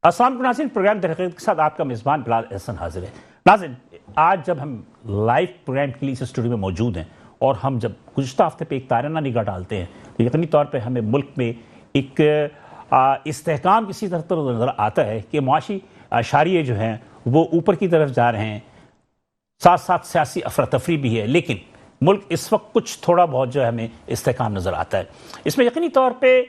السلام علیکم ناظرین، پروگرام در حقیقت کے ساتھ آپ کا میزبان بلال احسن حاضر ہے۔ ناظرین، آج جب ہم لائیو پروگرام کے لیے اس اسٹوڈیو میں موجود ہیں اور ہم جب گزشتہ ہفتے پہ ایک تارانہ نگاہ ڈالتے ہیں تو یقینی طور پہ ہمیں ملک میں ایک استحکام کسی طرح نظر آتا ہے کہ معاشی اشاریے جو ہیں وہ اوپر کی طرف جا رہے ہیں، ساتھ ساتھ سیاسی افراتفری بھی ہے، لیکن ملک اس وقت کچھ تھوڑا بہت جو ہے ہمیں استحکام نظر آتا ہے۔ اس میں یقینی طور پہ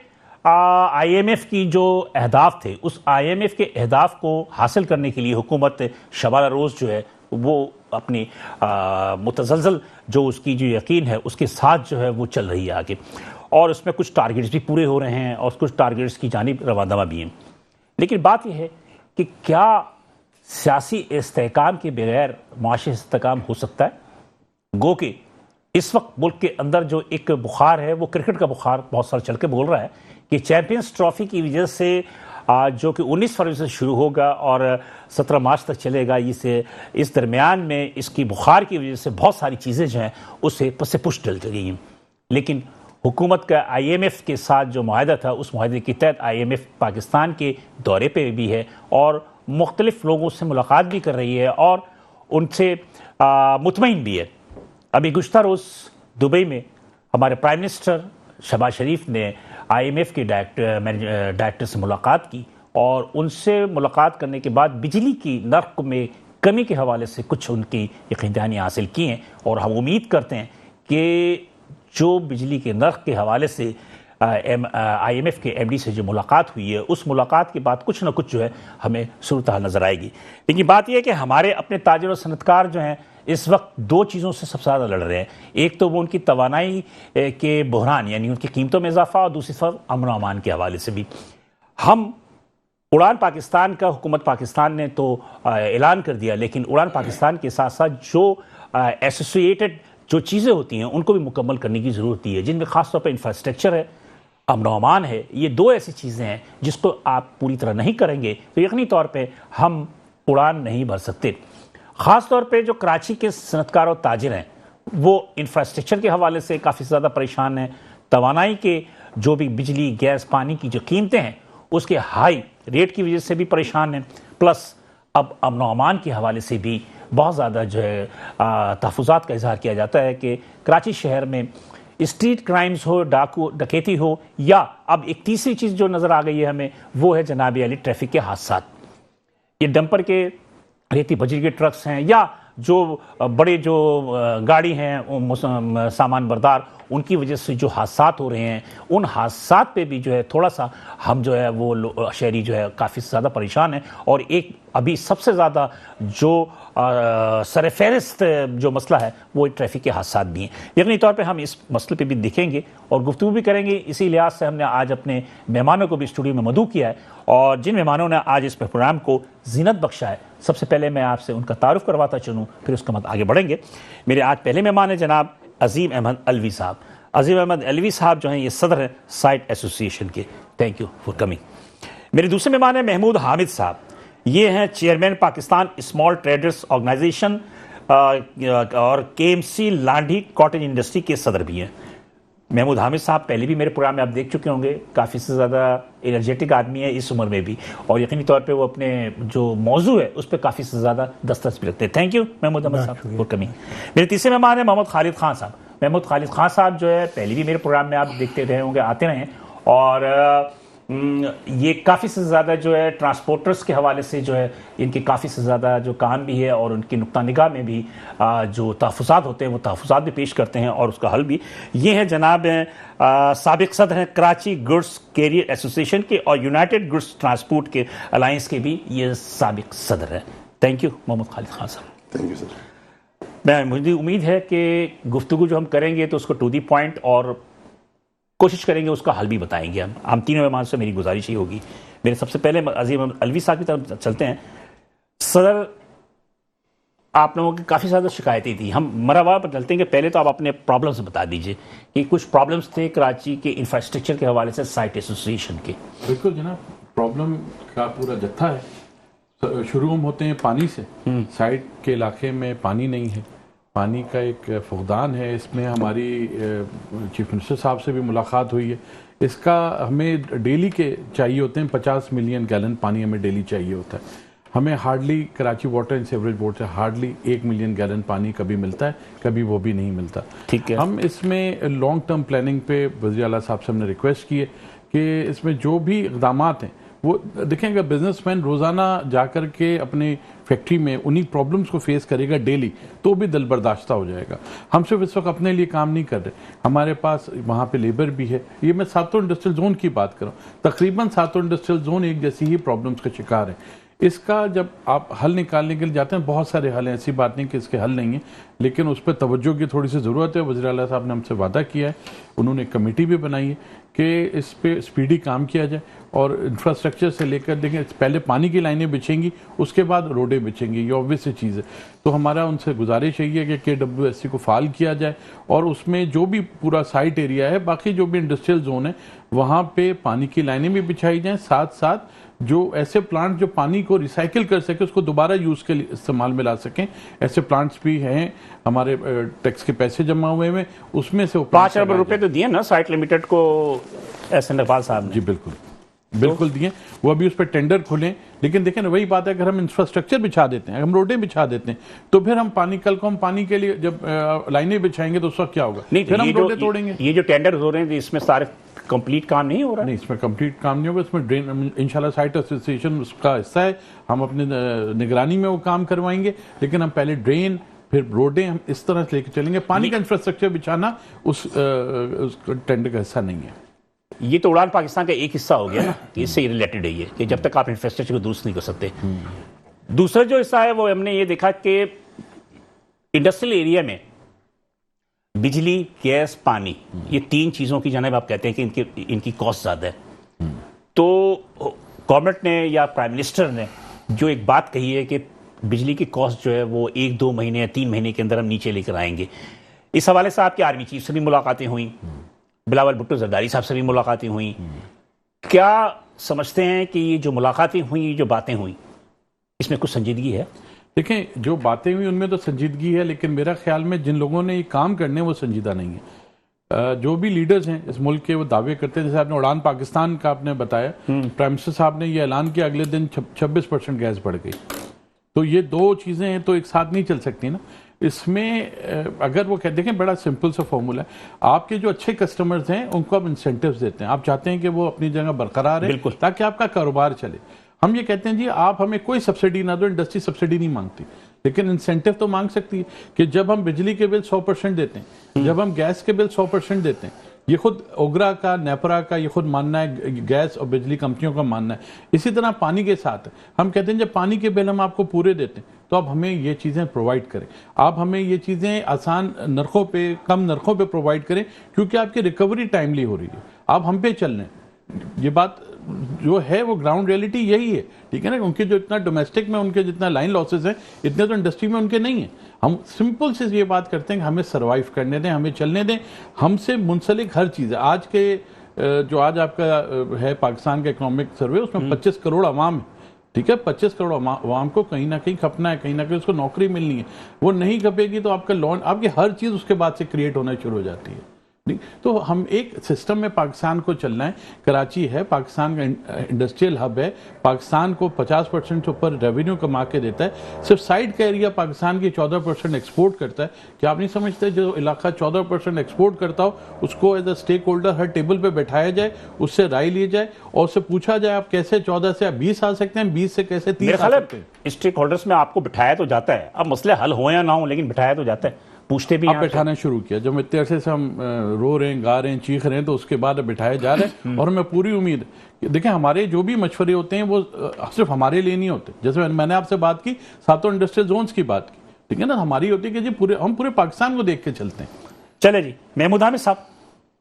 آئی ایم ایف کی جو اہداف تھے، اس آئی ایم ایف کے اہداف کو حاصل کرنے کے لیے حکومت شبانہ روز جو ہے وہ اپنی متزلزل جو اس کی جو یقین ہے اس کے ساتھ جو ہے وہ چل رہی ہے آگے، اور اس میں کچھ ٹارگیٹس بھی پورے ہو رہے ہیں اور کچھ ٹارگیٹس کی جانب رواندہ بھی ہیں۔ لیکن بات یہ ہے کہ کیا سیاسی استحکام کے بغیر معاشی استحکام ہو سکتا ہے؟ گو کہ اس وقت ملک کے اندر جو ایک بخار ہے وہ کرکٹ کا بخار بہت سارا چل کے بول رہا ہے کہ چیمپئنز ٹرافی کی وجہ سے جو کہ 19 فروری سے شروع ہوگا اور 17 مارچ تک چلے گا، اس درمیان میں اس کی بخار کی وجہ سے بہت ساری چیزیں جو ہیں اسے پس پش ڈل گئی ہیں۔ لیکن حکومت کا آئی ایم ایف کے ساتھ جو معاہدہ تھا، اس معاہدے کے تحت آئی ایم ایف پاکستان کے دورے پہ بھی ہے اور مختلف لوگوں سے ملاقات بھی کر رہی ہے اور ان سے مطمئن بھی ہے۔ ابھی گزشتہ روز دبئی میں ہمارے پرائم منسٹر شہباز شریف نے آئی ایم ایف کے ڈائریکٹر سے ملاقات کی اور ان سے ملاقات کرنے کے بعد بجلی کی نرخ میں کمی کے حوالے سے کچھ ان کی یقین دہانی حاصل کی ہیں، اور ہم امید کرتے ہیں کہ جو بجلی کے نرخ کے حوالے سے آئی ایم ایف کے ایم ڈی سے جو ملاقات ہوئی ہے، اس ملاقات کے بعد کچھ نہ کچھ جو ہے ہمیں صورتحال نظر آئے گی۔ لیکن بات یہ ہے کہ ہمارے اپنے تاجر و صنعتکار جو ہیں اس وقت دو چیزوں سے سب سے زیادہ لڑ رہے ہیں۔ ایک تو وہ ان کی توانائی کے بحران یعنی ان کی قیمتوں میں اضافہ، اور دوسری طرف امن و امان کے حوالے سے بھی۔ ہم اڑان پاکستان کا حکومت پاکستان نے تو اعلان کر دیا، لیکن اڑان پاکستان کے ساتھ ساتھ جو ایسوسیٹڈ جو چیزیں ہوتی ہیں ان کو بھی مکمل کرنے کی ضرورت ہے، جن میں خاص طور پہ انفراسٹرکچر ہے، امن و امان ہے۔ یہ دو ایسی چیزیں ہیں جس کو آپ پوری طرح نہیں کریں گے تو یقینی طور پہ ہم اڑان نہیں بھر سکتے۔ خاص طور پہ جو کراچی کے صنعتکار و تاجر ہیں وہ انفراسٹرکچر کے حوالے سے کافی زیادہ پریشان ہیں، توانائی کے جو بھی بجلی گیس پانی کی جو قیمتیں ہیں اس کے ہائی ریٹ کی وجہ سے بھی پریشان ہیں، پلس اب امن و امان کے حوالے سے بھی بہت زیادہ جو ہے تحفظات کا اظہار کیا جاتا ہے کہ کراچی شہر میں اسٹریٹ کرائمز ہو، ڈکیتی ہو، یا اب ایک تیسری چیز جو نظر آ گئی ہے ہمیں وہ ہے جناب علی ٹریفک کے حادثات۔ یہ ڈمپر کے ریتی بجری کے ٹرکس ہیں یا جو بڑے جو گاڑی ہیں سامان بردار، ان کی وجہ سے جو حادثات ہو رہے ہیں ان حادثات پہ بھی جو ہے تھوڑا سا ہم جو ہے وہ شہری جو ہے کافی زیادہ پریشان ہیں، اور ایک ابھی سب سے زیادہ جو سر فہرست جو مسئلہ ہے وہ ٹریفک کے حادثات بھی ہیں۔ یقینی طور پہ ہم اس مسئلے پہ بھی دیکھیں گے اور گفتگو بھی کریں گے۔ اسی لحاظ سے ہم نے آج اپنے مہمانوں کو بھی اسٹوڈیو میں مدعو کیا ہے، اور جن مہمانوں نے آج اس پروگرام کو زینت بخشا ہے، سب سے پہلے میں آپ سے ان کا تعارف کرواتا چلوں، پھر اس کے بعد آگے بڑھیں گے۔ میرے آج پہلے مہمان ہیں جناب عظیم احمد علوی صاحب۔ عظیم احمد علوی صاحب جو ہیں یہ صدر ہیں سائٹ ایسوسیشن کے۔ Thank you for coming. میرے دوسرے مہمان ہیں محمود حامد صاحب، یہ ہیں chairman Pakistan small traders organisation اور K M C Landhi cottage industry کے صدر بھی ہیں۔ محمود حامد صاحب پہلے بھی میرے پروگرام میں آپ دیکھ چکے ہوں گے، کافی سے زیادہ انرجیٹک آدمی ہے اس عمر میں بھی، اور یقینی طور پہ وہ اپنے جو موضوع ہے اس پہ کافی سے زیادہ دسترس بھی رکھتے ہیں۔ تھینک یو محمود حامد صاحب فار کمنگ۔ میرے تیسرے مہمان ہیں محمد خالد خان صاحب۔ محمود خالد خان صاحب جو ہے پہلے بھی میرے پروگرام میں آپ دیکھتے رہے ہوں گے، آتے رہے ہیں، اور یہ کافی سے زیادہ جو ہے ٹرانسپورٹرز کے حوالے سے جو ہے ان کے کافی سے زیادہ جو کام بھی ہے، اور ان کی نقطہ نگاہ میں بھی جو تحفظات ہوتے ہیں وہ تحفظات بھی پیش کرتے ہیں اور اس کا حل بھی۔ یہ ہیں جناب سابق صدر ہیں کراچی گڈس کیریئر ایسوسیشن کے اور یونائٹڈ گڈس ٹرانسپورٹ کے الائنس کے بھی یہ سابق صدر ہیں۔ تھینک یو محمد خالد خان صاحب۔ Thank you sir. مجھے امید ہے کہ گفتگو جو ہم کریں گے تو اس کو ٹو دی پوائنٹ اور کوشش کریں گے اس کا حل بھی بتائیں گے۔ ہم تینوں مہمان سے میری گزارش ہی ہوگی۔ میرے سب سے پہلے عظیم علوی صاحب کی طرف چلتے ہیں۔ صدر، آپ لوگوں کی کافی زیادہ شکایتیں تھیں، ہم مرحبا پر چلتے ہیں کہ پہلے تو آپ اپنے پرابلمس بتا دیجئے کہ کچھ پرابلمس تھے کراچی کے انفراسٹرکچر کے حوالے سے سائٹ ایسوسیشن کے۔ بالکل جناب، پرابلم کا پورا جتھا ہے۔ شروع ہم ہوتے ہیں پانی سے، سائٹ کے علاقے میں پانی نہیں ہے، پانی کا ایک فقدان ہے. اس میں ہماری چیف منسٹر صاحب سے بھی ملاقات ہوئی ہے. اس کا ہمیں ڈیلی کے چاہیے ہوتے ہیں 50 ملین گیلن پانی ہمیں ڈیلی چاہیے ہوتا ہے. ہمیں hardly Karachi water and sewerage board سے ہارڈلی 1 ملین گیلن پانی کبھی ملتا ہے, کبھی وہ بھی نہیں ملتا. ٹھیک ہے. ہم اس میں لانگ ٹرم پلاننگ پہ وزیر اعلیٰ صاحب سے ہم نے ریکویسٹ کی ہے کہ اس میں جو بھی اقدامات ہیں وہ دیکھیں گا. بزنس مین روزانہ جا کر کے اپنی فیکٹری میں انہی پرابلمز کو فیس کرے گا ڈیلی, تو بھی دل برداشتہ ہو جائے گا. ہم صرف اس وقت اپنے لیے کام نہیں کر رہے, ہمارے پاس وہاں پہ لیبر بھی ہے. یہ میں ساتوں انڈسٹریل زون کی بات کر رہا ہوں, تقریباً ساتوں انڈسٹریل زون ایک جیسی ہی پرابلمز کا شکار ہیں. اس کا جب آپ حل نکالنے کے لیے جاتے ہیں, بہت سارے حل ہیں, ایسی بات نہیں کہ اس کے حل نہیں ہیں, لیکن اس پہ توجہ کی تھوڑی سی ضرورت ہے. وزیر اعلیٰ صاحب نے ہم سے وعدہ کیا ہے, انہوں نے ایک کمیٹی بھی بنائی ہے کہ اس پہ اسپیڈی کام کیا جائے, اور انفراسٹرکچر سے لے کر دیکھیں پہلے پانی کی لائنیں بچھیں گی, اس کے بعد روڈیں بچھیں گی. یہ obvious سی چیز ہے. تو ہمارا ان سے گزارش یہی ہے کہ KWSC کو فعال کیا جائے, اور اس میں جو بھی پورا سائٹ ایریا ہے, باقی جو بھی انڈسٹریل زون ہے, وہاں پہ پانی کی لائنیں بھی بچھائی جائیں. ساتھ ساتھ جو ایسے پلانٹ جو پانی کو ریسائیکل کر سکے, اس کو دوبارہ یوز کے لیے استعمال میں لا سکیں, ایسے پلانٹس بھی ہیں. ہمارے ٹیکس کے پیسے جمع ہوئے ہیں, اس میں سے 5 ارب روپے تو دیے نا سائٹ لمیٹڈ کو ایس این اقبال صاحب نے. جی بالکل دیے. وہ ابھی اس پہ ٹینڈر کھلیں, لیکن دیکھیں نا وہی بات ہے, اگر ہم انفراسٹرکچر بچھا دیتے ہیں, ہم روڈیں بچھا دیتے ہیں, تو پھر ہم کل کو ہم پانی کے لیے جب لائنیں بچھائیں گے تو اس وقت کیا ہوگا؟ پھر ہم روڈیں توڑیں گے. یہ جو ٹینڈر ہو رہے ہیں اس میں سارے کمپلیٹ کام نہیں ہو رہا؟ نہیں, اس میں کمپلیٹ کام نہیں ہوگا. اس میں ڈرین انشاءاللہ سائٹ ایسوسیشن اس کا حصہ ہے, ہم اپنے نگرانی میں وہ کام کروائیں گے, لیکن ہم پہلے ڈرین پھر روڈیں ہم اس طرح سے لے کے چلیں گے. پانی کا انفراسٹرکچر بچھانا اس ٹینڈر کا حصہ نہیں ہے. یہ تو اڑان پاکستان کا ایک حصہ ہو گیا نا, اس سے ریلیٹڈ ہے یہ کہ جب تک آپ انفراسٹرکچر کو درست نہیں کر سکتے. دوسرا جو حصہ ہے وہ ہم نے یہ دیکھا کہ انڈسٹریل ایریا میں بجلی, گیس, پانی, یہ 3 چیزوں کی جانب آپ کہتے ہیں کہ ان کی کاسٹ زیادہ ہے. تو گورنمنٹ نے یا پرائم منسٹر نے جو ایک بات کہی ہے کہ بجلی کی کاسٹ جو ہے وہ 1-2 مہینے یا 3 مہینے کے اندر ہم نیچے لے کر آئیں گے. اس حوالے سے آپ کی آرمی چیف سے بھی ملاقاتیں ہوئیں, بلاول بھٹو زرداری صاحب سے بھی ملاقاتیں ہوئیں. کیا سمجھتے ہیں کہ یہ جو ملاقاتیں ہوئیں, جو باتیں ہوئیں, اس میں کچھ سنجیدگی ہے؟ دیکھیں جو باتیں ہوئی ان میں تو سنجیدگی ہے, لیکن میرا خیال میں جن لوگوں نے یہ کام کرنے وہ سنجیدہ نہیں ہیں. جو بھی لیڈرز ہیں اس ملک کے وہ دعوے کرتے ہیں, جیسے آپ نے اڑان پاکستان کا آپ نے بتایا, پرائم منسٹر صاحب نے یہ اعلان کیا, اگلے دن 26% گیس بڑھ گئی. تو یہ 2 چیزیں ہیں تو ایک ساتھ نہیں چل سکتی نا. اس میں اگر وہ کہتے ہیں بڑا سمپل سا فارمولا ہے, آپ کے جو اچھے کسٹمرز ہیں ان کو آپ انسینٹیوز دیتے ہیں, آپ چاہتے ہیں کہ وہ اپنی جگہ برقرار رہیں تاکہ آپ کا کاروبار چلے. ہم یہ کہتے ہیں جی آپ ہمیں کوئی سبسڈی نہ دو, انڈسٹری سبسڈی نہیں مانگتی, لیکن انسینٹیو تو مانگ سکتی ہے کہ جب ہم بجلی کے بل 100% دیتے ہیں, جب ہم گیس کے بل 100% دیتے ہیں, یہ خود اوگرا کا, نیپرا کا یہ خود ماننا ہے, گیس اور بجلی کمپنیوں کا ماننا ہے. اسی طرح پانی کے ساتھ ہم کہتے ہیں جب پانی کے بل ہم آپ کو پورے دیتے ہیں تو آپ ہمیں یہ چیزیں پرووائڈ کریں, آپ ہمیں یہ چیزیں آسان نرخوں پہ, کم نرخوں پہ پرووائڈ کریں, کیونکہ آپ کی ریکوری ٹائملی ہو رہی ہے, آپ ہم پہ چل رہے ہیں. یہ بات جو ہے وہ گراؤنڈ ریئلٹی یہی ہے, ٹھیک ہے نا. ان کے جو اتنا ڈومیسٹک میں ان کے جتنا لائن لاسز ہیں, اتنے تو انڈسٹری میں ان کے نہیں ہیں. ہم سمپل سے یہ بات کرتے ہیں کہ ہمیں سروائیو کرنے دیں, ہمیں چلنے دیں. ہم سے منسلک ہر چیز ہے. آج کے جو آج آپ کا ہے پاکستان کا اکنامک سروے, اس میں 25 کروڑ عوام ہے, ٹھیک ہے. 25 کروڑ عوام کو کہیں نہ کہیں کھپنا ہے, کہیں نہ کہیں اس کو نوکری ملنی ہے. وہ نہیں کھپے گی تو آپ کا لون, آپ کی ہر چیز اس کے بعد سے کریٹ ہونا شروع ہو جاتی ہے. تو ہم ایک سسٹم میں پاکستان کو چلنا ہے. کراچی ہے, پاکستان کا انڈسٹریل ہب ہے, پاکستان کو 50% سے اوپر ریونیو کما کے دیتا ہے. صرف سائڈ کا ایریا پاکستان کی 14% ایکسپورٹ کرتا ہے. کیا آپ نہیں سمجھتے جو علاقہ 14% ایکسپورٹ کرتا ہو اس کو as a stake holder Hare table پہ بٹھایا جائے, اس سے رائے لی جائے اور اس سے پوچھا جائے آپ کیسے 14 سے 20 آ سکتے ہیں, 20 سے کیسے 30 آ سکتے ہیں. اسٹیک ہولڈرز میں آپ کو بٹھایا تو جاتا ہے, اب مسئلے حل ہو یا نہ ہو لیکن بٹھایا تو جاتا ہے. پوچھتے بھی اب بٹھانا شروع کیا, جب اتنے عرصے سے ہم رو رہے ہیں, گا رہے ہیں, چیخ رہے ہیں, تو اس کے بعد اب بٹھائے جا رہے ہیں. اور ہمیں پوری امید ہے, دیکھیں ہمارے جو بھی مشورے ہوتے ہیں وہ صرف ہمارے لیے نہیں ہوتے. جیسے میں نے آپ سے بات کی ساتوں انڈسٹریل زونز کی بات کی, ٹھیک ہے نا, ہماری ہوتی ہے کہ جی ہم پورے پاکستان کو دیکھ کے چلتے ہیں. چلے جی, محمود حامد صاحب,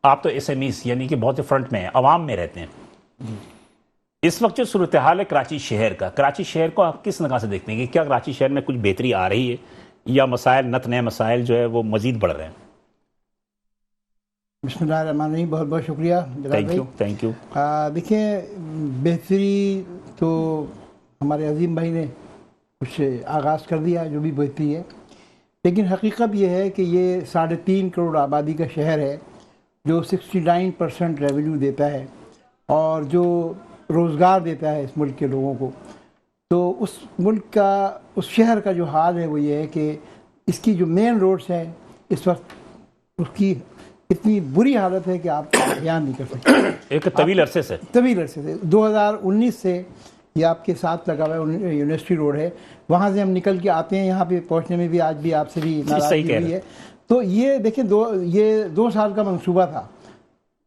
آپ تو ایس ایم ایز یعنی کہ بہت فرنٹ میں ہیں, عوام میں رہتے ہیں. اس وقت جو صورتحال ہے کراچی شہر کا, کراچی شہر کو آپ کس نگاہ سے دیکھتے ہیں کہ کیا کراچی شہر میں کچھ بہتری آ رہی ہے یا مسائل, نت نئے مسائل جو ہے وہ مزید بڑھ رہے ہیں؟ بسم اللہ الرحمن الرحیم. بہت بہت شکریہ جلال بھائی. Thank you. دیکھیں بہتری تو ہمارے عظیم بھائی نے کچھ آغاز کر دیا, جو بھی بہتری ہے. لیکن حقیقت یہ ہے کہ یہ 3.5 کروڑ آبادی کا شہر ہے جو 69% ریونیو دیتا ہے اور جو روزگار دیتا ہے اس ملک کے لوگوں کو. تو اس ملک کا، اس شہر کا جو حال ہے وہ یہ ہے کہ اس کی جو مین روڈس ہیں اس وقت اس کی اتنی بری حالت ہے کہ آپ بیان نہیں کر سکتے. ایک طویل عرصے سے 2019 سے یہ آپ کے ساتھ لگا ہوا ہے یونیورسٹی روڈ ہے، وہاں سے ہم نکل کے آتے ہیں، یہاں پہ پہنچنے میں بھی آج بھی آپ سے بھی ناراضگی ہوئی ہے. تو یہ دیکھیں یہ 2 سال کا منصوبہ تھا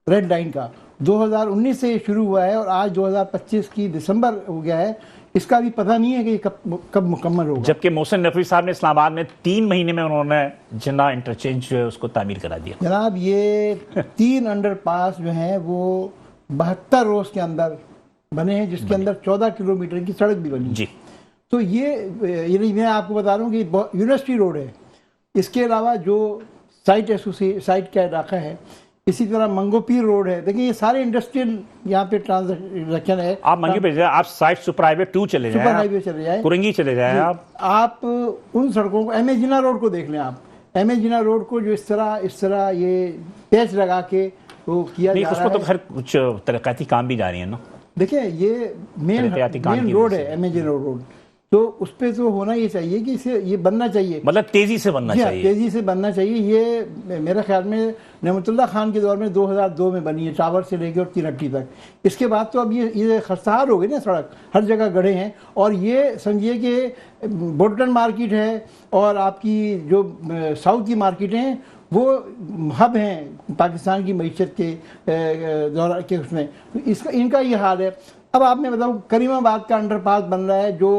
ریڈ لائن کا. 2019 سے یہ شروع ہوا ہے اور آج 2025 کی دسمبر ہو گیا ہے. اس کا بھی پتہ نہیں ہے کہ یہ کب مکمل ہوگا. جبکہ محسن نقوی صاحب نے اسلام آباد میں 3 مہینے میں انہوں نے جناح انٹرچینج جو ہے اس کو تعمیر کرا دیا. جناب یہ 3 انڈر پاس جو ہیں وہ 72 روز کے اندر بنے ہیں، جس کے اندر 14 کلومیٹر کی سڑک بھی بنی. جی تو یہ میں آپ کو بتا رہا ہوں کہ یونیورسٹی روڈ ہے. اس کے علاوہ جو سائٹ کا علاقہ ہے، اسی طرح منگو پیر روڈ ہے. دیکھیں یہ سارے انڈسٹریل یہاں پہ ٹرانزیکشن ہے. آپ منگو پیر جائیں، آپ سائٹ سپر ہائی وے 2 چلے جائیں، سپر ہائی وے چلے جائیں، کرنگی چلے جائیں. آپ ان سڑکوں کو، ایم اے جناح روڈ کو دیکھ لیں. آپ ایم اے جناح روڈ کو جو اس طرح یہ پیچ لگا کے وہ کیا جا رہا ہے. اس پر تو کچھ ترقیاتی کام بھی جاری ہیں نا. دیکھیں یہ مین روڈ ہے ایم اے جناح روڈ، تو اس پہ تو ہونا یہ چاہیے کہ اسے یہ بننا چاہیے، مطلب تیزی سے بننا چاہیے. تیزی سے بننا چاہیے. یہ میرے خیال میں نعمت اللہ خان کے دور میں 2002 میں بنی ہے، چاور سے لے کے اور تینہٹی تک. اس کے بعد تو اب یہ خستہار ہو گئی نا سڑک، ہر جگہ گڑھے ہیں. اور یہ سمجھیے کہ بوٹن مارکیٹ ہے اور آپ کی جو ساؤتھ کی مارکیٹیں ہیں وہ ہب ہیں پاکستان کی معیشت کے دورہ کے اس میں. ان کا یہ حال ہے. اب آپ میں بتاؤں کریم آباد کا انڈر پاس بن رہا ہے جو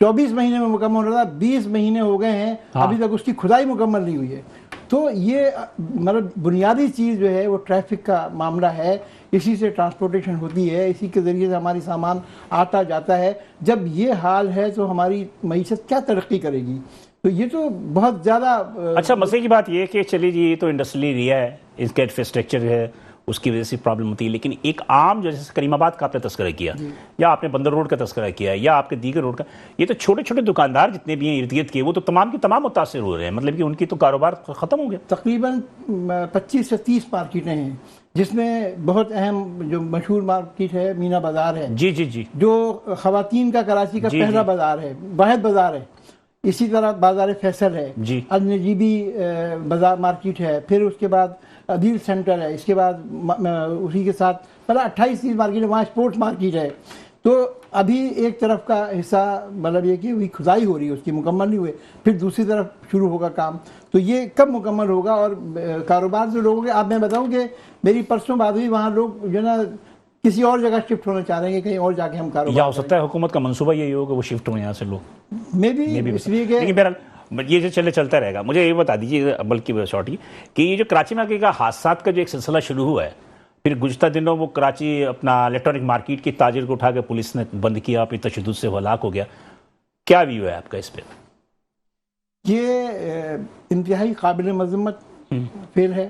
24 مہینے میں مکمل ہو رہا ہے، 20 مہینے ہو گئے ہیں ابھی تک اس کی کھدائی مکمل نہیں ہوئی ہے. تو یہ مطلب بنیادی چیز جو ہے وہ ٹریفک کا معاملہ ہے. اسی سے ٹرانسپورٹیشن ہوتی ہے، اسی کے ذریعے سے ہماری سامان آتا جاتا ہے. جب یہ حال ہے تو ہماری معیشت کیا ترقی کرے گی؟ تو یہ تو بہت زیادہ اچھا مسئلے کی بات یہ ہے کہ چلیے جی یہ تو انڈسٹریل ایریا ہے، اس کا انفراسٹرکچر ہے، اس کی وجہ سے پرابلم ہوتی ہے. لیکن ایک عام جیسے کریم آباد کا آپ نے تذکرہ کیا یا آپ نے بندر روڈ کا تذکرہ کیا یا آپ کے دیگر روڈ کا، یہ تو چھوٹے چھوٹے دکاندار جتنے بھی ہیں ارد گرد کے وہ تو تمام کے تمام متاثر ہو رہے ہیں. مطلب کہ ان کی تو کاروبار ختم ہو گیا. تقریباً 25 سے 30 مارکیٹیں ہیں، جس میں بہت اہم جو مشہور مارکیٹ ہے مینا بازار ہے. جی جو خواتین کا کراچی کا پہلا بازار ہے، واحد بازار ہے. اسی طرح بازار فیصل ہے، النجیبی بازار مارکیٹ ہے. پھر اس کے بعد عدیل سینٹر ہے. اس کے بعد اسی کے ساتھ پہلا 28 مارکیٹ ہے، وہاں اسپورٹس مارکیٹ ہے. تو ابھی ایک طرف کا حصہ مطلب یہ کہ کھدائی ہو رہی ہے، اس کی مکمل نہیں ہوئے، پھر دوسری طرف شروع ہوگا کام. تو یہ کب مکمل ہوگا؟ اور کاروبار سے لوگوں کے، آپ میں بتاؤں کہ میری پرسوں بات ہوئی، وہاں لوگ جو نا کسی اور جگہ شفٹ ہونا چاہ رہے ہیں کہ کہیں اور جا کے ہم کاروبار. یا ہو سکتا ہے حکومت کا منصوبہ یہی ہو کہ وہ شفٹ ہوں یہاں سے لوگ، میں بھی اس لیے کہ لیکن بہرحال یہ جو چلتا رہے گا. مجھے یہ بتا دیجیے بلکہ شارٹی کہ یہ جو کراچی میں کا حادثات کا جو ایک سلسلہ شروع ہوا ہے، پھر گزشتہ دنوں وہ کراچی اپنا الیکٹرانک مارکیٹ کی تاجر کو اٹھا کے پولیس نے بند کیا، اپنی تشدد سے وہ ہلاک ہو گیا. کیا ویو ہے آپ کا اس پہ؟ یہ انتہائی قابل مذمت فعل ہے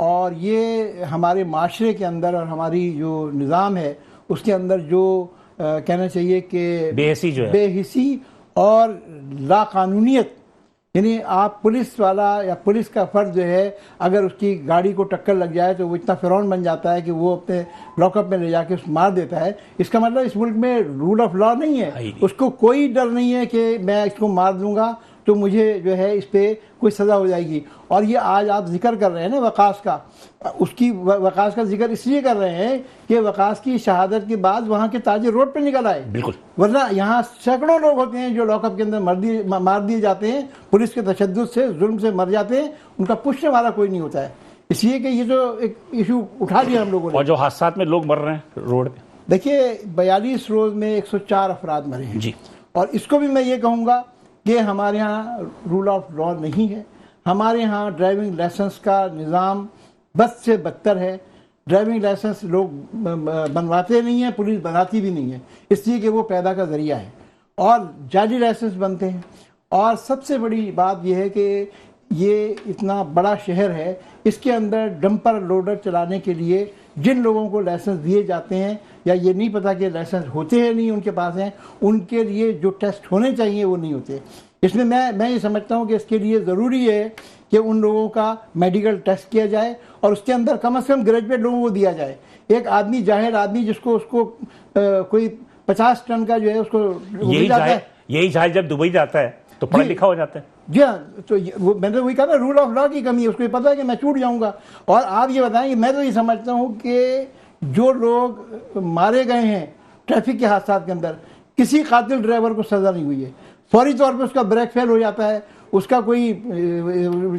اور یہ ہمارے معاشرے کے اندر اور ہماری جو نظام ہے اس کے اندر جو کہنا چاہیے کہ بے حسی جو ہے، بے حسی اور لا قانونیت. یعنی آپ پولیس والا یا پولیس کا فرد جو ہے اگر اس کی گاڑی کو ٹکر لگ جائے تو وہ اتنا فرعون بن جاتا ہے کہ وہ اپنے لاک اپ میں لے جا کے اس مار دیتا ہے. اس کا مطلب اس ملک میں رول آف لا نہیں ہے. اس کو کوئی ڈر نہیں ہے کہ میں اس کو مار دوں گا تو مجھے جو ہے اس پہ کوئی سزا ہو جائے گی. اور یہ آج آپ ذکر کر رہے ہیں نا وقاص کا، اس کی وقاص کا ذکر اس لیے کر رہے ہیں کہ وقاص کی شہادت کے بعد وہاں کے تاجر روڈ پہ نکل آئے. بالکل، ورنہ یہاں سینکڑوں لوگ ہوتے ہیں جو لاک اپ کے اندر مار دیے جاتے ہیں، پولیس کے تشدد سے، ظلم سے مر جاتے ہیں، ان کا پوچھنے والا کوئی نہیں ہوتا ہے. اس لیے کہ یہ جو ایک ایشو اٹھا دیا ہم لوگوں نے. اور جو حادثات میں لوگ مر رہے ہیں روڈ پہ، دیکھیے 42 روز میں 104 افراد مرے ہیں. جی، اور اس کو بھی میں یہ کہوں گا کہ ہمارے ہاں رول آف لا نہیں ہے. ہمارے ہاں ڈرائیونگ لائسنس کا نظام بد سے بدتر ہے. ڈرائیونگ لائسنس لوگ بنواتے نہیں ہیں، پولیس بناتی بھی نہیں ہے، اس لیے کہ وہ پیدا کا ذریعہ ہے. اور جعلی لائسنس بنتے ہیں. اور سب سے بڑی بات یہ ہے کہ یہ اتنا بڑا شہر ہے، اس کے اندر ڈمپر لوڈر چلانے کے لیے جن لوگوں کو لائسنس دیے جاتے ہیں یا یہ نہیں پتا کہ لائسنس ہوتے ہیں نہیں ان کے پاس ہیں، ان کے لیے جو ٹیسٹ ہونے چاہیے وہ نہیں ہوتے. اس میں میں یہ سمجھتا ہوں کہ اس کے لیے ضروری ہے کہ ان لوگوں کا میڈیکل ٹیسٹ کیا جائے اور اس کے اندر کم از کم گریجویٹ لوگوں کو دیا جائے. ایک آدمی جاہل آدمی جس کو کوئی 50 ٹن کا جو ہے اس کو یہی جاہل جب دبئی جاتا ہے تو پڑھا لکھا ہو جاتا ہے. جی ہاں, تو میں نے وہی کہا نا, رول آف لا کی کمی ہے. اس کو یہ پتا ہے کہ میں چھوٹ جاؤں گا. اور آپ یہ بتائیں کہ میں تو یہ سمجھتا ہوں کہ جو لوگ مارے گئے ہیں ٹریفک کے حادثات کے اندر, کسی قاتل ڈرائیور کو سزا نہیں ہوئی ہے. فوری طور پہ اس کا بریک فیل ہو جاتا ہے, اس کا کوئی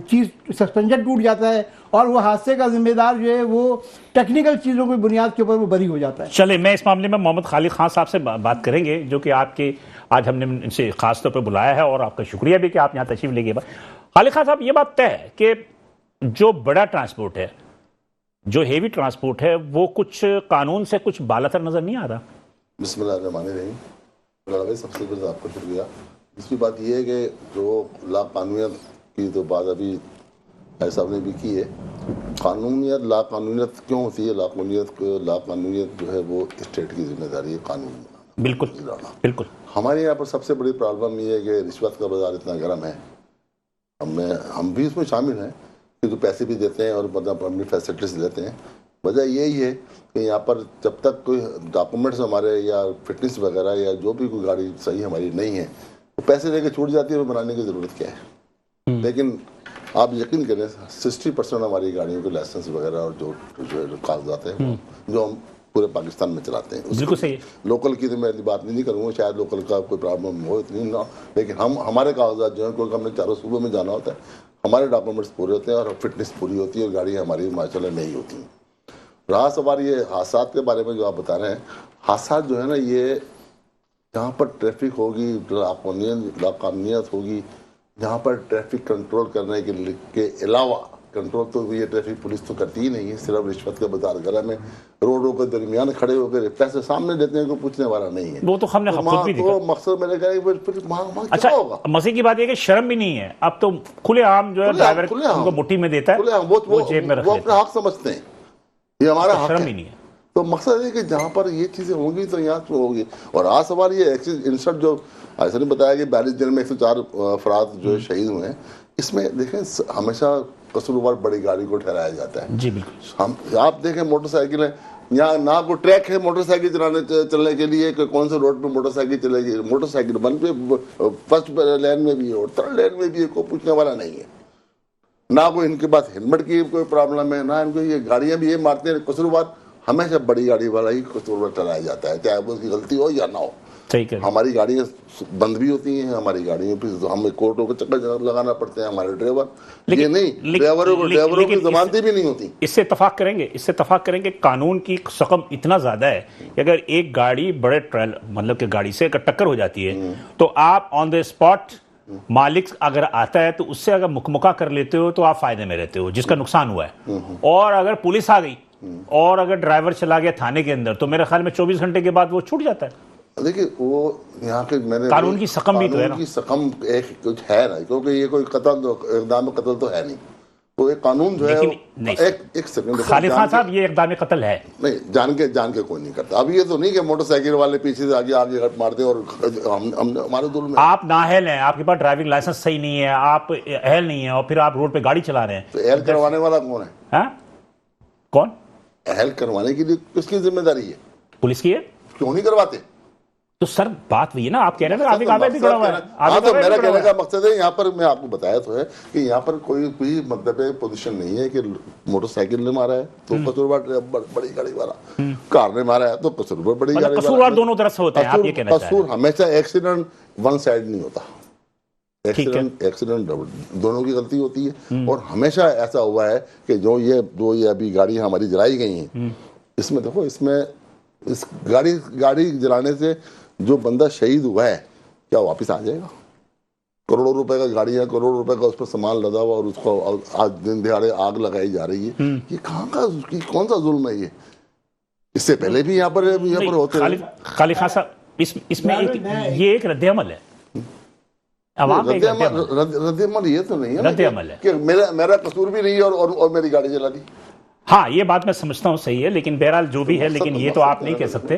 چیز سسپینشن ٹوٹ جاتا ہے, اور وہ حادثے کا ذمہ دار جو ہے وہ ٹیکنیکل چیزوں کی بنیاد کے اوپر وہ بری ہو جاتا ہے. چلے میں اس معاملے میں محمد خالد خان صاحب سے بات کریں گے, جو کہ آپ کے آج ہم نے ان سے خاص طور پہ بلایا ہے, اور آپ کا شکریہ بھی کہ آپ یہاں تشریف لے گئے. خالد خان صاحب, یہ بات طے ہے کہ جو بڑا ٹرانسپورٹ ہے, جو ہیوی ٹرانسپورٹ ہے, وہ کچھ قانون سے کچھ بالاتر نظر نہیں آ رہا. بسم اللہ الرحمن الرحیم. بھائی سب سے پہلے آپ کا شکریہ. دوسری بات یہ ہے کہ جو لا قانونیت کی تو بات ابھی بھائی صاحب نے بھی کی ہے. قانونیت لا قانونیت کیوں ہوتی ہے؟ لا قانونیت جو ہے وہ اسٹیٹ کی ذمہ داری ہے قانون. بالکل بالکل. ہمارے یہاں پر سب سے بڑی پرابلم یہ ہے کہ رشوت کا بازار اتنا گرم ہے. ہم بھی اس میں شامل ہیں کہ جو پیسے بھی دیتے ہیں اور مطلب اپنی فیسلٹیز لیتے ہیں. وجہ یہی ہے کہ یہاں پر جب تک کوئی ڈاکومنٹس ہمارے یا فٹنس وغیرہ یا جو بھی کوئی گاڑی صحیح ہماری نہیں ہے, وہ پیسے لے کے چھوٹ جاتی ہے, وہ بنانے کی ضرورت کیا ہے. لیکن آپ یقین کریں 60% ہماری گاڑیوں کے لائسنس وغیرہ اور جو کاغذات ہیں جو ہم پورے پاکستان میں چلاتے ہیں. بالکل صحیح. لوکل کی تو میں بات نہیں کروں گا, شاید لوکل کا کوئی پرابلم ہو اتنی نہ, لیکن ہمارے کاغذات جو ہیں, کیونکہ ہم نے چاروں صوبوں میں جانا ہوتا ہے, ہمارے ڈاکومنٹس پورے ہوتے ہیں اور فٹنس پوری ہوتی ہے, اور گاڑیاں ہماری ماشاء اللہ نہیں ہوتی ہیں. رہا سوال یہ حادثات کے بارے میں جو آپ بتا رہے ہیں, حادثات جو ہے نا, یہ جہاں پر ٹریفک ہوگی, لاقانونیت ہوگی, جہاں پر ٹریفک کنٹرول کرنے کے علاوہ, کنٹرول تو یہ ٹریفک پولیس تو کرتی ہی نہیں ہے, صرف رشوت کے بازار گرم میں روڈوں کے درمیان کھڑے ہو کے پیسے سامنے دیتے ہیں, کوئی پوچھنے والا نہیں ہے. وہ تو ہم نے خود بھی دیکھا. مقصد میں نے کہا اچھا ہوگا. مسئلہ کی بات یہ کہ شرم بھی نہیں ہے اب تو, کھلے عام جو ہے ڈرائیور ان کو مٹھی میں دیتا ہے, وہ جیب میں رکھ لیتا ہے. وہ اپنا حق سمجھتے ہیں, یہ ہمارا حق شرم ہے. ہی نہیں ہے. تو مقصد ہے کہ جہاں پر یہ چیزیں ہوں گی تو یہاں تو ہوگی. اور آج سوال یہ انسٹ جو ایسا نے بتایا کہ 42 دن میں 104 افراد جو شہید ہوئے ہیں, اس میں دیکھیں ہمیشہ قصوروار بڑی گاڑی کو ٹھہرایا جاتا ہے. جی بالکل. آپ دیکھیں موٹر سائیکل ہے, یہاں نہ کوئی ٹریک ہے موٹر سائیکل چلنے کے لیے کہ کون سے روڈ پہ موٹر سائیکل چلے گی. موٹر سائیکل 1 پہ فرسٹ لین میں بھی ہے اور 3rd لین میں بھی ہے, کوئی پوچھنے والا نہیں ہے. نہ کوئی ان کے پاس ہیلمٹ کی کوئی پرابلم ہے, نہ ان کو یہ گاڑیاں بھی یہ مارتے ہیں. قصوروار ہمیشہ بڑی گاڑی والا ہی قصوروار ٹھہرایا جاتا ہے, چاہے وہ اس کی غلطی ہو یا نہ ہو. ہماری گاڑیاں بند بھی ہوتی ہیں, ہماری گاڑیوں پہ ہمیں کورٹوں کے چکر لگانا پڑتے ہیں. ہمارے ڈرائیور یہ نہیں, ڈرائیوروں کی ضمانتیں بھی نہیں ہوتی. اس سے اتفاق کریں گے قانون کی سقم اتنا زیادہ ہے کہ اگر ایک گاڑی بڑے مطلب کہ گاڑی سے اگر ٹکر ہو جاتی ہے تو آپ آن دا اسپاٹ, مالک اگر آتا ہے تو اس سے اگر مکمکہ کر لیتے ہو تو آپ فائدے میں رہتے ہو جس کا نقصان ہوا ہے. اور اگر پولیس آ گئی اور اگر ڈرائیور چلا گیا تھانے کے اندر تو میرے خیال میں 24 گھنٹے کے بعد وہ چھوٹ جاتا ہے. دیکھیے وہ یہاں کے میں نے قانون کی سقم بھی تو ہے نا, قانون کی سقم ایک کچھ ہے نا, کیونکہ یہ کوئی قتل اقدام قتل تو ہے نہیں. تو ایک قانون جو ہے ایک سیکنڈ خالد خان صاحب, یہ اقدام قتل ہے نہیں, جان کے کوئی نہیں کرتا. اب یہ تو نہیں کہ موٹر سائیکل والے پیچھے سے آگے ہٹ مارتے اور ہمارے ظلم میں. آپ نااہل ہیں, آپ کے پاس ڈرائیونگ لائسنس صحیح نہیں ہے, آپ اہل نہیں ہیں, اور پھر آپ روڈ پہ گاڑی چلا رہے ہیں. تو اہل کروانے والا کون ہے؟ کون اہل کروانے کے لیے کس کی ذمہ داری ہے؟ پولیس کی ہے. کیوں نہیں کرواتے؟ تو سر بات وہی ہے نا, آپ کہہ رہے ہیں میرا کہنے کا مقصد ہے, یہاں پر میں آپ کو بتایا تو ہے کہ یہاں پر کوئی بھی مطلب پوزیشن نہیں ہے کہ موٹر سائیکل نے مارا ہے تو قصوروار بڑی گاڑی والا, کار نے مارا ہے تو قصوروار بڑی گاڑی والا. قصوروار دونوں طرف سے ہوتے ہیں, آپ یہ کہنا چاہ رہے ہیں. قصور ہمیشہ ایکسیڈنٹ ون سائڈ نہیں ہوتا, ایکسیڈنٹ دونوں کی غلطی ہوتی ہے. اور ہمیشہ ایسا ہوا ہے کہ جو یہ ابھی گاڑیاں ہماری جلائی گئی ہیں, اس میں دیکھو, اس میں اس گاڑی جلانے سے جو بندہ شہید ہوا ہے کیا واپس آ جائے گا؟ کروڑوں روپے کا گاڑی ہے, کروڑوں روپے کا اس پر سامان لدا ہوا, اور اس کو آج دن دہاڑے آگ لگائی جا رہی ہے. یہ کہاں کا کون سا ظلم ہے یہ؟ اس سے پہلے بھی یہاں پر ہوتے ہیں. خالد خان صاحب, اس میں یہ ایک رد عمل ہے, رد عمل یہ تو نہیں ہے کہ میرا قصور بھی نہیں اور میری گاڑی جلا دی. ہاں یہ بات میں سمجھتا ہوں صحیح ہے, لیکن بہرحال جو بھی ہے, لیکن یہ تو آپ نہیں کہہ سکتے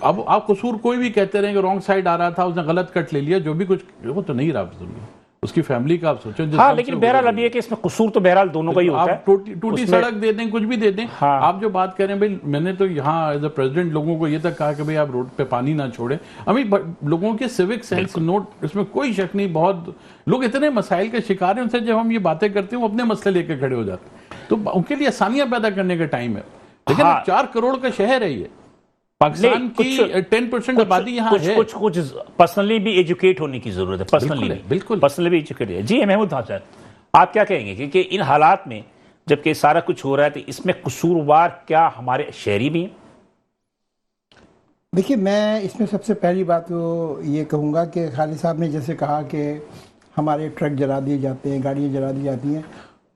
اب آپ قصور کوئی بھی کہتے رہیں کہ رانگ سائڈ آ رہا تھا، اس نے غلط کٹ لے لیا، جو بھی کچھ، وہ تو نہیں رہا ضروری، اس کی فیملی کا آپ سوچیں. ہاں لیکن بہرحال اب یہ کہ اس میں قصور تو بہرحال دونوں کا ہی ہوتا ہے. آپ ٹوٹی سڑک دے دیں، کچھ بھی دے دیں. آپ جو بات کہہ رہے ہیں بھائی، میں نے تو یہاں ایز اے پریزیڈنٹ لوگوں کو یہ تک کہا کہ بھائی آپ روڈ پہ پانی نہ چھوڑیں. ابھی لوگوں کے سیوک سینس نوٹ، اس میں کوئی شک نہیں، بہت لوگ اتنے مسائل کے شکار ہیں، ان سے جب ہم یہ باتیں کرتے ہیں وہ اپنے مسئلے لے کے کھڑے ہو جاتے ہیں، تو ان کے لیے آسانیاں پیدا کرنے کا ٹائم ہے. لیکن 4 کروڑ کا شہر ہے یہ، پاکستان کی 10% آبادی یہاں ہے. کچھ پرسنلی بھی ایجوکیٹ ہونے کی ضرورت ہے، پرسنلی بالکل پرسنلی بھی ایجوکیٹ ہے. جی محمود حسن، آپ کیا کہیں گے کہ ان حالات میں جبکہ سارا کچھ ہو رہا ہے تو اس میں قصوروار کیا ہمارے شہری بھی ہیں؟ دیکھیے، میں اس میں سب سے پہلی بات تو یہ کہوں گا کہ خالد صاحب نے جیسے کہا کہ ہمارے ٹرک جلا دیے جاتے ہیں، گاڑیاں جلا دی جاتی ہیں،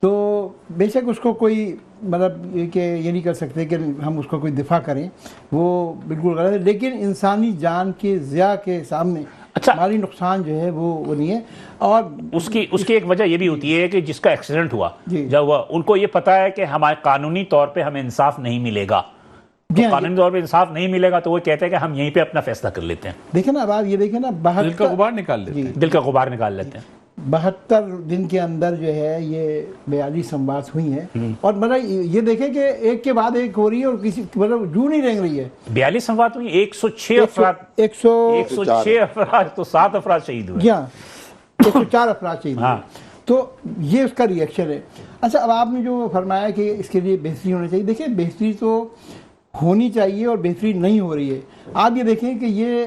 تو بے شک اس کو کوئی مطلب یہ کہ یہ نہیں کر سکتے کہ ہم اس کو کوئی دفاع کریں، وہ بالکل غلط ہے. لیکن انسانی جان کے ضیاع کے سامنے مالی نقصان جو ہے وہ نہیں ہے. اور اس کی ایک وجہ یہ بھی ہوتی ہے کہ جس کا ایکسیڈنٹ ہوا جب ہوا، ان کو یہ پتا ہے کہ ہمارے قانونی طور پہ ہمیں انصاف نہیں ملے گا. قانونی طور پہ انصاف نہیں ملے گا تو وہ کہتے ہیں کہ ہم یہیں پہ اپنا فیصلہ کر لیتے ہیں. دیکھیں نا، اب آپ یہ دیکھیں نا، دل کا غبار نکال لیتے ہیں، دل کا غبار نکال لیتے ہیں. 72 دن کے اندر جو ہے یہ 42 اموات ہوئی ہیں، اور مطلب یہ دیکھیں کہ ایک کے بعد ایک ہو رہی ہے اور کسی مطلب جو نہیں رنگ رہی ہے. 42 اموات ہوئی، 106 افراد 106 افراد تو 7 افراد شہید ہوئے. ہاں، 104 افراد شہید ہوئے. تو یہ اس کا ریئیکشن ہے. اچھا، اب آپ نے جو فرمایا کہ اس کے لیے بہتری ہونی چاہیے، دیکھیں بہتری تو ہونی چاہیے اور بہتری نہیں ہو رہی ہے. آپ یہ دیکھیں کہ یہ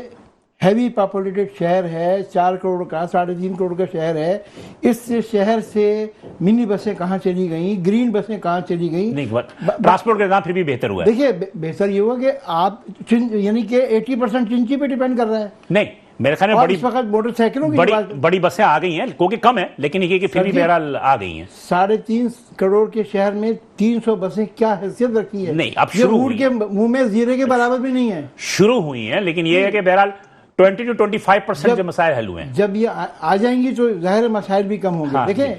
ہیوی پاپولیٹڈ شہر ہے، 4 کروڑ کا 3.5 کروڑ کا شہر ہے. اس شہر سے منی بسیں کہاں چلی گئیں، گرین بسیں کہاں چلی گئیں. ٹرانسپورٹ کا نظام پھر بھی بہتر ہوا ہے. دیکھیے، بہتر یہ ہوا کہ آپ یعنی کہ 80% چنچی پہ ڈیپینڈ کر رہا ہے. نہیں، میرے خیال میں اس وقت موٹر سائیکلوں کی بڑی بسیں آ گئی ہیں، کیونکہ کم ہیں لیکن یہ کہ پھر بھی بہرحال آ گئی ہیں. 3.5 کروڑ کے شہر میں 300 بسیں کیا حیثیت رکھی ہے. نہیں، اب شروع ہوئی کے منہ میں زیرے کے برابر بھی نہیں ہے. شروع ہوئی ہیں، لیکن یہ ہے کہ بہرحال 20 to 25% جو مسائل حل ہوئے ہیں. جب یہ آ جائیں گی تو ظاہر مسائل بھی کم ہوں گے. دیکھیں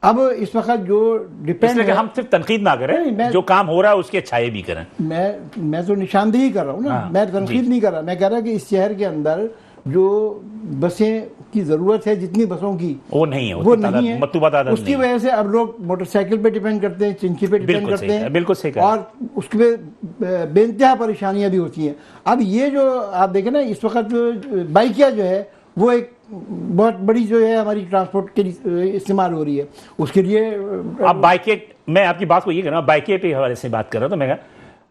اب اس وقت جو ڈیپینڈ ہے، ہم صرف تنقید نہ کریں، جو کام ہو رہا ہے اس کی اچھائی بھی کریں. میں تو نشاندہی کر رہا ہوں نا، میں تنقید نہیں کر رہا. میں کہہ رہا کہ اس شہر کے اندر جو بسیں کی ضرورت ہے، جتنی بسوں کی وہ نہیں ہے، مطلوبہ تعداد. اس کی وجہ سے اب لوگ موٹر سائیکل پہ ڈیپینڈ کرتے ہیں، چنچی پہ ڈیپینڈ کرتے ہیں. بالکل صحیح. اور اس کے بے انتہا پریشانیاں بھی ہوتی ہیں. اب یہ جو آپ دیکھیں نا، اس وقت بائکیا جو ہے وہ ایک بہت بڑی جو ہے ہماری ٹرانسپورٹ کے لیے استعمال ہو رہی ہے. اس کے لیے اب بائکیا، میں آپ کی بات کو یہ کر رہا ہوں، بائکیا پہ حوالے سے بات کر رہا ہوں. تو میں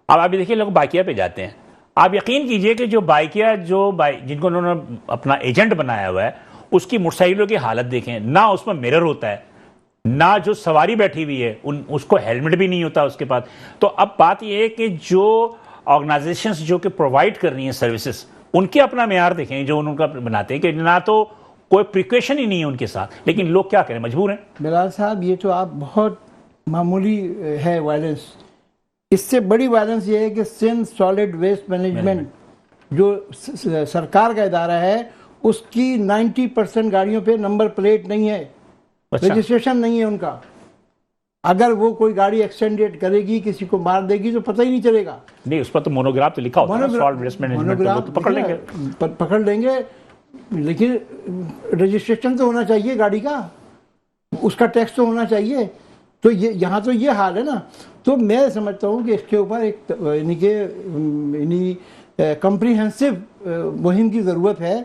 اب آپ دیکھیے لوگ بائکیا پہ جاتے ہیں. آپ یقین کیجئے کہ جو بائکیا جن کو انہوں نے اپنا ایجنٹ بنایا ہوا ہے، اس کی موٹر سائیکلوں کی حالت دیکھیں، نہ اس میں میرر ہوتا ہے، نہ جو سواری بیٹھی ہوئی ہے اس کو ہیلمٹ بھی نہیں ہوتا اس کے پاس. تو اب بات یہ ہے کہ جو آرگنائزیشنز جو کہ پرووائڈ کر رہی ہیں سروسز، ان کے اپنا معیار دیکھیں جو ان کا بناتے ہیں کہ نہ تو کوئی پریکویشن ہی نہیں ہے ان کے ساتھ، لیکن لوگ کیا کریں، مجبور ہیں. بلال صاحب، یہ تو آپ بہت معمولی ہے وائلنس. اس سے بڑی وائلنس یہ ہے کہ سندھ سالڈ ویسٹ مینجمنٹ جو سرکار کا ادارہ ہے، اس کی 90% گاڑیوں پہ نمبر پلیٹ نہیں ہے، رجسٹریشن نہیں ہے ان کا. اگر وہ کوئی گاڑی ایکسٹینڈیٹ کرے گی، کسی کو مار دے گی تو پتہ ہی نہیں چلے گا. نہیں، اس پر تو مونوگراف تو لکھا ہوتا ہے، سالڈ ویسٹ مینجمنٹ تو پکڑ لیں گے، لیکن رجسٹریشن تو ہونا چاہیے گاڑی کا، اس کا ٹیکس تو ہونا چاہیے. تو یہاں تو یہ حال ہے نا. تو میں سمجھتا ہوں کہ اس کے اوپر ایک یعنی کمپریہنسو مہم کی ضرورت ہے.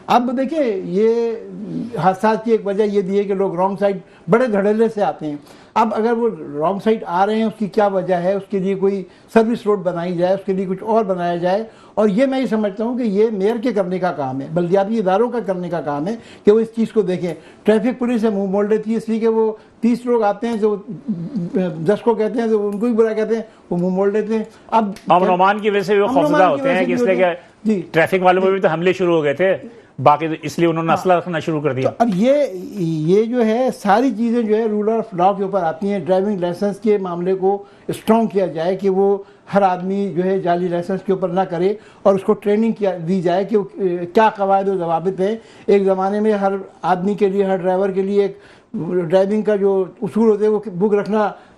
اب دیکھیں، یہ حادثات کی ایک وجہ یہ بھی ہے کہ لوگ رانگ سائڈ بڑے دھڑلے سے آتے ہیں. اب اگر وہ رانگ سائڈ آ رہے ہیں، اس کی کیا وجہ ہے، اس کے لیے کوئی سروس روڈ بنائی جائے، اس کے لیے کچھ اور بنایا جائے. اور یہ میں یہ سمجھتا ہوں کہ یہ میئر کے کرنے کا کام ہے، بلدیاتی اداروں کا کرنے کا کام ہے کہ وہ اس چیز کو دیکھیں. ٹریفک پولیس سے منہ موڑ دیتی ہے، اس لیے کہ وہ 30 لوگ آتے ہیں جو 10 کو کہتے ہیں تو ان کو ہی برا کہتے ہیں، وہ منہ موڑ دیتے ہیں. اب امن و امان کی وجہ سے وہ خوفزدہ ہوتے ہیں کہ اس لیے کہ ٹریفک والوں میں بھی تو حملے شروع ہو گئے تھے، باقی اس لیے انہوں نے اسلحہ رکھنا شروع کر دیا. اب یہ جو ہے ساری چیزیں جو ہے رول آف لا کے اوپر آتی ہیں. ڈرائیونگ لائسنس کے معاملے کو اسٹرانگ کیا جائے کہ وہ ہر آدمی جو ہے جعلی لائسنس کے اوپر نہ کرے، اور اس کو ٹریننگ دی جائے کہ کیا قواعد و ضوابط ہیں. ایک زمانے میں ہر آدمی کے لیے، ہر ڈرائیور کے لیے ایک ڈرائیونگ کا جو اصول ہوتے ہیں وہ بک رکھنا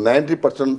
90%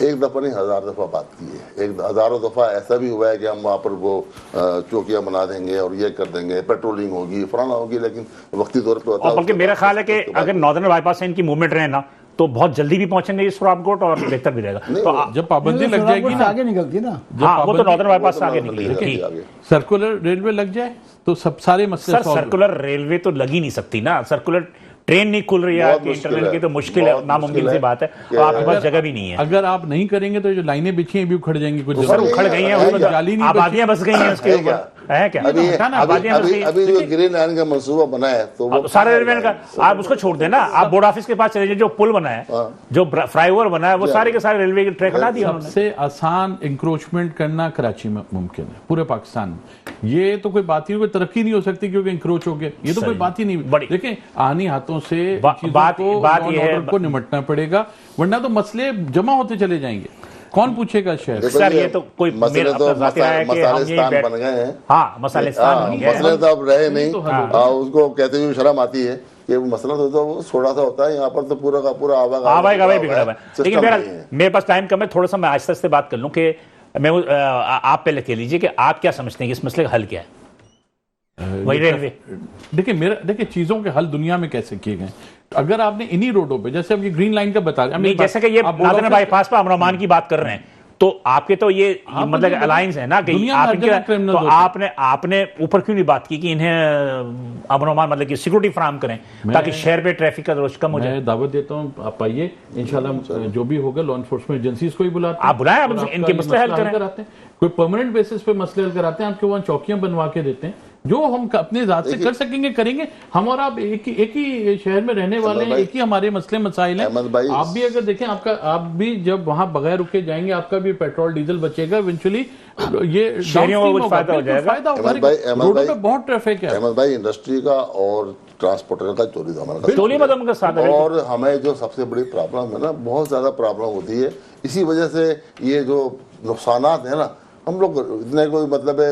ایک دفعہ نہیں 1000 دفعہ بات کی ہے. ایک ہزاروں دفعہ ایسا بھی ہوا ہے کہ ہم وہاں پر وہ چوکیاں بنا دیں گے اور یہ کر دیں گے, پیٹرولنگ ہوگی, فلانا ہوگی, لیکن وقتی طور پہ ہوتا ہے. اور بلکہ میرا خیال ہے کہ اگر ناردرن بائی پاس سے ان کی موومنٹ رہے نا تو بہت جلدی بھی پہنچیں گے سراب کوٹ اور بہتر بھی رہے گا. تو جب پابندی لگ جائے گی نا, آگے نکلتی نا, ہاں وہ تو ناردرن بائی پاس سے آگے نکلی. سرکولر ریلوے لگ جائے تو سب سارے مسئلے سر سرکولر ریلوے تو لگ ہی نہیں سکتی نا, سرکولر ٹرین نہیں کھل رہی ہے کہ انٹرنل کی تو مشکل ہے, ناممکن سی بات ہے, اور آپ کے پاس جگہ بھی نہیں ہے. اگر آپ نہیں کریں گے تو جو لائنیں بچھی ہیں بھی اکھڑ جائیں گی, کچھ سر اکھڑ گئی ہیں, آبادیاں بس گئی ہیں اس کے اوپر, ہے کیا ابھی جو گرین لائن کا منصوبہ بنا ہے تو وہ سارے ریلوے کا آپ اس کو چھوڑ دیں نا, آپ بورڈ آفس کے پاس چلے جائیں, جو پل بنا ہے, جو فلائی اوور بنا ہے, وہ سارے کے سارے ریلوے کے ٹریک ہٹا دیا انہوں نے. سب سے آسان انکروچمنٹ کرنا کراچی میں ممکن ہے, پورے پاکستان میں. یہ تو کوئی بات ہی نہیں, کوئی ترقی نہیں ہو سکتی کیونکہ انکروچ ہو گیا, یہ تو کوئی بات ہی نہیں. دیکھیں آنی ہاتھوں سے بات یہ ہے کو نمٹنا پڑے گا, ورنہ تو مسئلے جمع ہوتے چلے جائیں گے. کون پوچھے گا شہر؟ سر یہ تو کوئی مسئلے تو مسالستان بن گئے ہیں. ہاں مسالستان بن گئے, مسئلے تو اب رہے نہیں. اس کو کہتے ہوئے شرم آتی ہے کہ وہ مسئلہ تو وہ تھوڑا سا ہوتا ہے, یہاں پر تو پورا کا پورا آوائی گوائی بگڑا ہوا ہے. لیکن میرے پاس ٹائم کم ہے, تھوڑا سا میں آہستہ سے بات کر لوں کہ میں آپ پہلے کہہ لیجئے کہ آپ کیا سمجھتے ہیں کہ اس مسئلے کا حل کیا ہے. وہی ریلوے دیکھیں چیزوں کے حل دنیا میں کیسے کیے گئے. اگر آپ نے انہی روڈوں پہ, جیسے اب یہ گرین لائن کا بتا رہے ہیں, جیسے کہ یہ ناردرن بائی پاس پہ امن امان کی بات کر رہے ہیں, تو آپ کے تو یہ مطلب الائنس ہے نا کہ آپ نے اوپر کیوں نہیں بات کی کہ انہیں امن امان مطلب کہ سیکورٹی فراہم کریں تاکہ شہر پہ ٹریفک کا رش کم ہو جائے. میں دعوت دیتا ہوں, آپ آئیے, انشاءاللہ جو بھی ہوگا لا انفورسمنٹ ایجنسیز کو ہی بلاتے ہیں, آپ بلائیں, ان کے مسئلے حل کریں. کوئی پرماننٹ بیسس پہ مسئلے حل کراتے ہیں, آپ کے وہاں چوکیاں بنوا کے دیتے ہیں, جو ہم اپنے ذات سے کر سکیں گے کریں گے. ہم اور آپ ایک ہی شہر میں رہنے والے ہیں, ایک ہی ہمارے مسئلے مسائل ہیں. آپ بھی اگر دیکھیں, آپ بھی جب وہاں بغیر رکے جائیں گے, آپ کا بھی پیٹرول ڈیزل بچے گا, ایونچولی یہ شہریوں کو کچھ فائدہ ہو جائے گا. روڈوں پہ بہت ٹریفک ہے. احمد بھائی, انڈسٹری کا اور ٹرانسپورٹر کا ٹوریزم کا ساتھ ہے, اور ہمیں جو سب سے بڑی پرابلم ہے نا, بہت زیادہ پرابلم ہوتی ہے اسی وجہ سے. یہ جو نقصانات ہیں نا, ہم لوگ اتنے کوئی مطلب ہے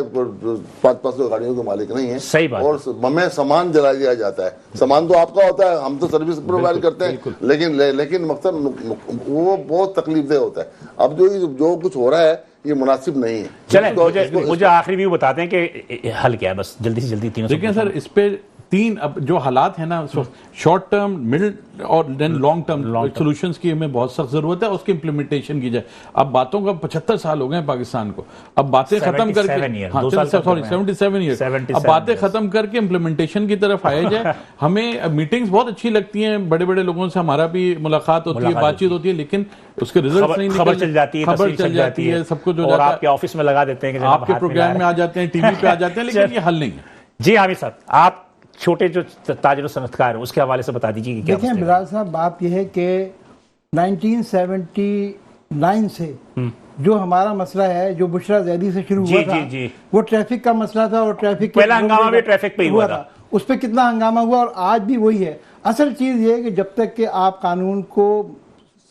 500 گاڑیوں کے مالک نہیں ہیں, صحیح بات, اور ہمیں سامان جلا دیا جاتا ہے. سامان تو آپ کا ہوتا ہے, ہم تو سروس پرووائڈ کرتے ہیں, لیکن مقصد وہ بہت تکلیف دہ ہوتا ہے. اب جو کچھ ہو رہا ہے یہ مناسب نہیں ہے. چلیں مجھے آخری بھی بتاتے ہیں کہ حل کیا ہے, بس جلدی سے جلدی تینوں. لیکن سر اس پہ تین اب جو حالات ہیں نا, شارٹ ٹرم, مڈل اور دین لانگ ٹرم سولوشنز کی ہمیں بہت سخت ضرورت ہے, اس کی امپلیمنٹیشن کی جائے. اب باتوں کا 75 سال ہو گئے ہیں پاکستان کو, اب باتیں ختم کر کے 77 ایئر, اب باتیں ختم کر کے امپلیمنٹیشن کی طرف آیا جائے. ہمیں میٹنگز بہت اچھی لگتی ہیں, بڑے بڑے لوگوں سے ہمارا بھی ملاقات ہوتی ہے, بات چیت ہوتی ہے, لیکن اس کے ریزلٹس نہیں نکلتے. خبر چل جاتی ہے, سب کچھ, اور آپ کے آفس میں لگا دیتے ہیں, آپ کے پروگرام میں آ جاتے ہیں, ٹی وی پہ آ جاتے ہیں, لیکن یہ حل نہیں ہے. جی عامر صاحب, آپ چھوٹے جو تاجر و صنعتکار ہیں اس کے حوالے سے بتا دیجیے کہ کیا. دیکھیں بلال صاحب, بات یہ ہے کہ 1979 سے جو ہمارا مسئلہ ہے, جو بشرا زیدی سے شروع ہوا تھا, وہ ٹریفک کا مسئلہ تھا, اور ٹریفک پہلا ہنگامہ بھی ٹریفک پہ ہی ہوا تھا. اس پہ کتنا ہنگامہ ہوا, اور آج بھی وہی ہے. اصل چیز یہ ہے کہ جب تک کہ آپ قانون کو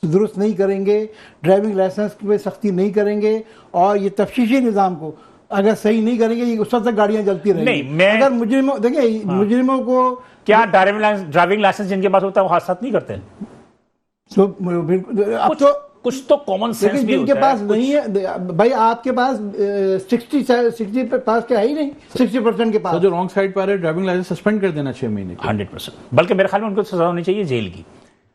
درست نہیں کریں گے, ڈرائیونگ لائسنس پہ سختی نہیں کریں گے, اور یہ تفتیشی نظام کو اگر صحیح نہیں کریں گے, اس وقت تک گاڑیاں چلتی رہیں گی. اگر مجرموں, دیکھیں مجرموں کو کیا ڈرائیونگ لائسنس جن کے پاس ہوتا ہے وہ حادثات نہیں کرتے ہیں, کچھ تو کامن سینس بھی جن کے پاس نہیں ہے. بھائی آپ کے پاس 60 پاس کیا ہے ہی نہیں, 60% کے پاس جو رانگ سائڈ پہ آ رہے ڈرائیونگ لائسنس سسپینڈ کر دینا 6 مہینے 100%. بلکہ میرے خیال میں ان کو سزا ہونی چاہیے جیل کی.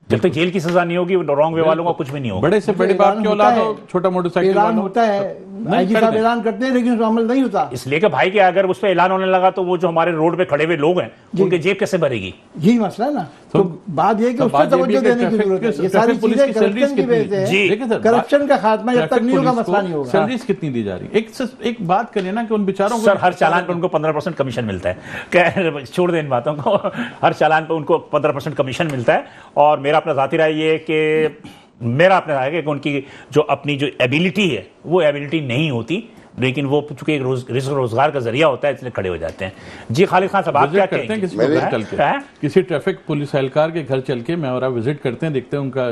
جب تک جیل کی سزا نہیں ہوگی رانگ وے والوں کا کچھ بھی نہیں ہوگا. بڑے سے بڑے باپ کی اولاد ہو, چھوٹا موٹر سائیکل اعلان ہوتا ہے, آئی جی صاحب اعلان کرتے ہیں, لیکن اس عمل نہیں ہوتا. اس لیے کہ بھائی کہ اگر اس پہ اعلان ہونے لگا تو وہ جو ہمارے روڈ پہ کھڑے ہوئے لوگ ہیں ان کے جیب کیسے بھرے گی, یہی مسئلہ ہے نا. تو بات یہ کہ اس پہ توجہ دینے کی ضرورت ہے. یہ ساری چیزیں کرپشن کی وجہ سے ہے. کرپشن کا خاتمہ جب تک نہیں ہوگا مسئلہ نہیں ہوگا. سیلریز کتنی دی جا رہی, ایک بات کریں نا کہ ان بیچاروں کو سر ہر چالان پہ ان کو 15% کمیشن ملتا ہے. چھوڑ دیں ان باتوں کو, ہر چالان پہ ان کو 15% کمیشن ملتا ہے. اور میرا اپنا ذاتی رائے یہ ہے کہ ان کی جو اپنی جو ایبیلٹی ہے وہ ایبیلٹی نہیں ہوتی, لیکن وہ چونکہ ایک رزق روزگار کا ذریعہ ہوتا ہے, اس لیے کھڑے ہو جاتے ہیں. جی خالد خان صاحب, آپ کیا کہتے ہیں؟ کسی ٹریفک پولیس اہلکار کے گھر چل کے میں اور آپ وزٹ کرتے ہیں, دیکھتے ہیں ان کا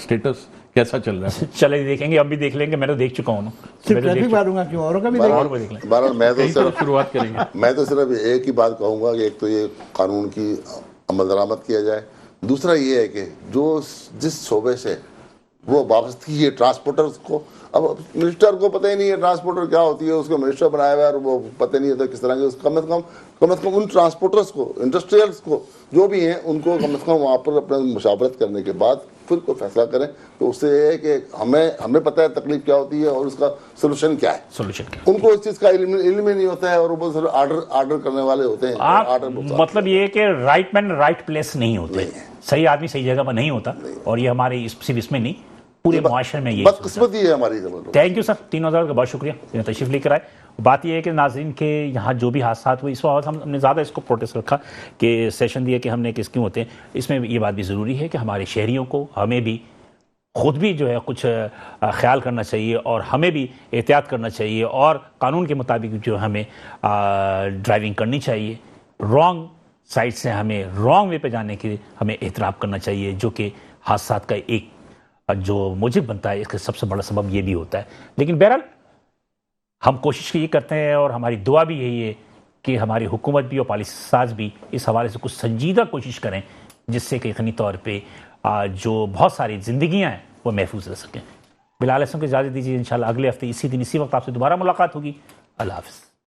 سٹیٹس کیسا چل رہا ہے. چلے دیکھیں گے, اب بھی دیکھ لیں گے, میں تو دیکھ چکا ہوں. ٹریفک والوں کا کیوں, اوروں کا بھی دیکھ لیں. بہرحال میں تو شروعات کریں گے. میں تو صرف ایک ہی بات کہوں گا کہ ایک تو یہ قانون کی عمل درآمد کیا جائے. دوسرا یہ ہے کہ جو جس شعبے سے وہ واپس کیے ٹرانسپورٹرز کو. اب منسٹر کو پتہ ہی نہیں ہے ٹرانسپورٹر کیا ہوتی ہے, اس کو منسٹر بنایا ہوا ہے اور وہ پتہ نہیں ہوتا کس طرح کے. کم از کم ان ٹرانسپورٹرز کو, انڈسٹریلس کو جو بھی ہیں, ان کو کم از کم وہاں پر اپنا مشاورت کرنے کے بعد پھر کوئی فیصلہ کریں. تو اس سے یہ ہے کہ ہمیں پتہ ہے تکلیف کیا ہوتی ہے اور اس کا سولوشن کیا ہے. سولوشن کیا, ان کو اس چیز کا علم ہی نہیں ہوتا ہے اور وہ صرف آرڈر کرنے والے ہوتے ہیں. آرڈر مطلب یہ ہے کہ رائٹ مین رائٹ پلیس نہیں ہوتے, صحیح آدمی صحیح جگہ پر نہیں ہوتا, اور یہ ہمارے صرف اس میں نہیں پورے معاشرے میں یہ بدقسمتی ہے ہماری. تھینک یو سر, تینوں حضرات کا بہت شکریہ تشریف لے کر آئے. بات یہ ہے کہ ناظرین کے یہاں جو بھی حادثات ہوئے اس وقت ہم نے زیادہ اس کو پروٹیسٹ رکھا کہ سیشن دیا کہ ہم نے کس کیوں ہوتے ہیں. اس میں یہ بات بھی ضروری ہے کہ ہمارے شہریوں کو, ہمیں بھی خود بھی جو ہے کچھ خیال کرنا چاہیے اور ہمیں بھی احتیاط کرنا چاہیے اور قانون کے مطابق جو ہمیں ڈرائیونگ کرنی چاہیے. رانگ سائڈ سے ہمیں رانگ وے پہ جانے کے ہمیں احترام کرنا چاہیے, جو کہ حادثات کا ایک جو موجب بنتا ہے. اس کا سب سے بڑا سبب یہ بھی ہوتا ہے. لیکن بہرحال ہم کوشش یہ کرتے ہیں اور ہماری دعا بھی یہی ہے کہ ہماری حکومت بھی اور پالیسی ساز بھی اس حوالے سے کچھ سنجیدہ کوشش کریں, جس سے کہ یقینی طور پہ جو بہت ساری زندگیاں ہیں وہ محفوظ رہ سکیں. بلال احسن کو اجازت دیجیے, انشاءاللہ اگلے ہفتے اسی دن اسی وقت آپ سے دوبارہ ملاقات ہوگی. اللہ حافظ.